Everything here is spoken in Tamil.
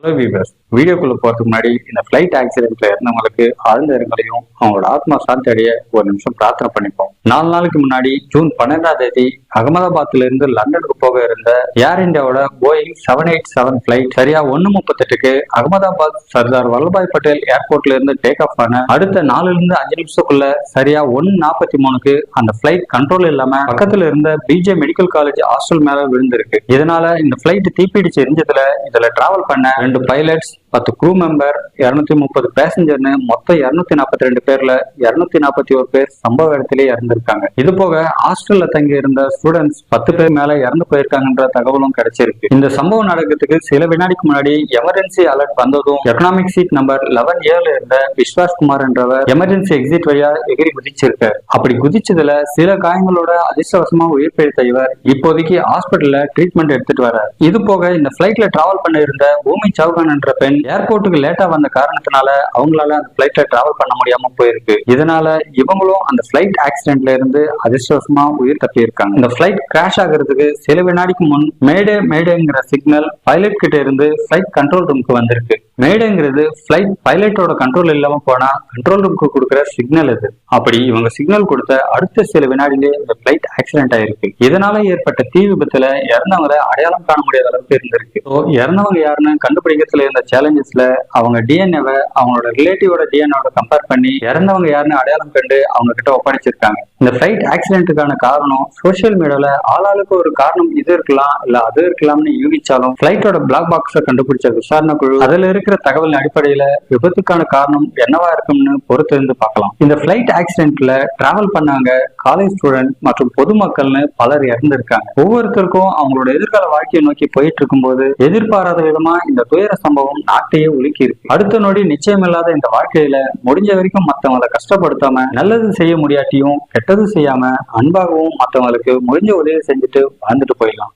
ஹலோ வீவர்ஸ், வீடியோக்குள்ள போறதுக்கு முன்னாடி இந்த ஃபிளைட் ஆக்சிடென்ட்ல இருந்தவங்களுக்கு ஆழ்ந்த இரங்கலையும் அவங்களோட ஆத்மா சாந்தி அடைய ஒரு நிமிஷம் பிரார்த்தனை பண்ணிப்போம். 4 நாளுக்கு முன்னாடி ஜூன் 12ஆம் தேதி அகமதாபாத்ல இருந்து லண்டனுக்கு போக இருந்த ஏர் இந்தியாவோட போயிங் 787 பிளைட் சரியா 1:38க்கு அகமதாபாத் சர்தார் வல்லபாய் பட்டேல் ஏர்போர்ட்ல இருந்து டேக் ஆஃப் ஆன அடுத்த 4 இருந்து 5 நிமிஷத்துக்குள்ள சரியா 1:43க்கு அந்த பிளைட் கண்ட்ரோல் இல்லாம பக்கத்துல இருந்த பிஜே மெடிக்கல் காலேஜ் ஹாஸ்டல் மேல விழுந்திருக்கு. இதனால இந்த பிளைட் தீப்பிடிச்சு எரிஞ்சதுல இதுல டிராவல் பண்ண 2 பைலட்ஸ், 10 க்ரூ மெம்பர், 230 பேசஞ்சர்னு மொத்தம் 242 பேர்ல 241 பேர் சம்பவ இடத்திலேயே இறந்திருக்காங்க. இது போக ஹாஸ்டல்ல தங்கி இருந்த ஸ்டூடெண்ட்ஸ் 10 பேர் மேல இறந்து போயிருக்காங்கன்ற தகவலும் கிடைச்சிருக்கு. இந்த சம்பவம் நடக்கிறதுக்கு சில வினாடிக்கு முன்னாடி எமர்ஜென்சி அலர்ட் வந்ததும் எக்கனாமிக் சீட் நம்பர் 11A இருந்த விஸ்வாஸ் குமார் என்றவர் எமர்ஜென்சி எக்ஸிட் வழியா எகிரி குதிச்சிருக்காரு. அப்படி குதிச்சதுல சில காயங்களோட அதிர்ஷ்டவசமா உயிர் பிழைத்த இவர் இப்போதைக்கு ஹாஸ்பிட்டல்ல ட்ரீட்மெண்ட் எடுத்துட்டு வர்றாரு. இது போக இந்த பிளைட்ல டிராவல் பண்ண இருந்த பூமி சௌகான் என்ற பெண் ஏர்போர்ட்டுக்கு லேட்டா வந்த காரணத்தினால அவங்களால அந்த பிளைட்ல டிராவல் பண்ண முடியாம போயிருக்கு. இதனால இவங்களும் அந்த பிளைட் ஆக்சிடென்ட்ல இருந்து அதிர்ஷ்டவசமா உயிர் தப்பி இருக்காங்க. இந்த பிளைட் கிராஷ் ஆகிறதுக்கு சில வினாடிக்கு முன் மேடேங்கிற சிக்னல் பைலட் கிட்ட இருந்து பிளைட் கண்ட்ரோல் ரூமுக்கு வந்திருக்கு. மேடேங்கிறது பிளைட் பைலட்டோட கண்ட்ரோல் இல்லாம போனா கண்ட்ரோல் ரூமுக்கு கொடுக்குற சிக்னல் இது. அப்படி இவங்க சிக்னல் கொடுத்த அடுத்த சில வினாடியிலே இந்த பிளைட் ஆக்சிடென்ட் ஆயிருக்கு. இதனால ஏற்பட்ட தீ விபத்துல இறந்தவங்களை அடையாளம் காண முடியாத அளவுக்கு இருந்திருக்கு. இறந்தவங்க யாருன்னு கண்டுபிடிக்கிறதுல இருந்த சேலஞ்சஸ்ல அவங்க டிஎன்ஏவை அவங்களோட ரிலேட்டிவோட டிஎன்ஏவோட கம்பேர் பண்ணி இறந்தவங்க யாருன்னு அடையாளம் கண்டு அவங்க கிட்ட ஒப்படைச்சிருக்காங்க. இந்த பிளைட் ஆக்சிடென்ட்டுக்கான காரணம் சோசியல் மீடியால ஆளாளுக்கு ஒரு காரணம் இது இருக்கலாம் இல்ல அது இருக்கலாம்னு யூகிச்சாலும் பிளைட்டோட பிளாக் பாக்ஸை கண்டுபிடிச்ச விசாரணை குழு அதுல இருக்கிற தகவல் அடிப்படையில விபத்துக்கான காரணம் என்னவா இருக்கும்னு பொறுத்து இருந்து பார்க்கலாம். இந்த பிளைட் ஆக்சிடென்ட்ல டிராவல் பண்ணாங்க காலேஜ் ஸ்டூடெண்ட் மற்றும் பொதுமக்கள்னு பலர் இறந்திருக்காங்க. ஒவ்வொருத்தருக்கும் அவங்களோட எதிர்கால வாழ்க்கையை நோக்கி போயிட்டு இருக்கும் போது எதிர்பாராத விதமா இந்த துயர சம்பவம் நாட்டையே உலுக்கி இருக்கு. அடுத்த நொடி நிச்சயமில்லாத இந்த வாழ்க்கையில முடிஞ்ச வரைக்கும் மத்தவங்களை கஷ்டப்படுத்தாம நல்லது செய்ய முடியாட்டியும் கெட்டது செய்யாம அன்பாகவும் மத்தவங்களுக்கு முடிஞ்ச உதவி செஞ்சுட்டு வாழ்ந்துட்டு போயிடலாம்.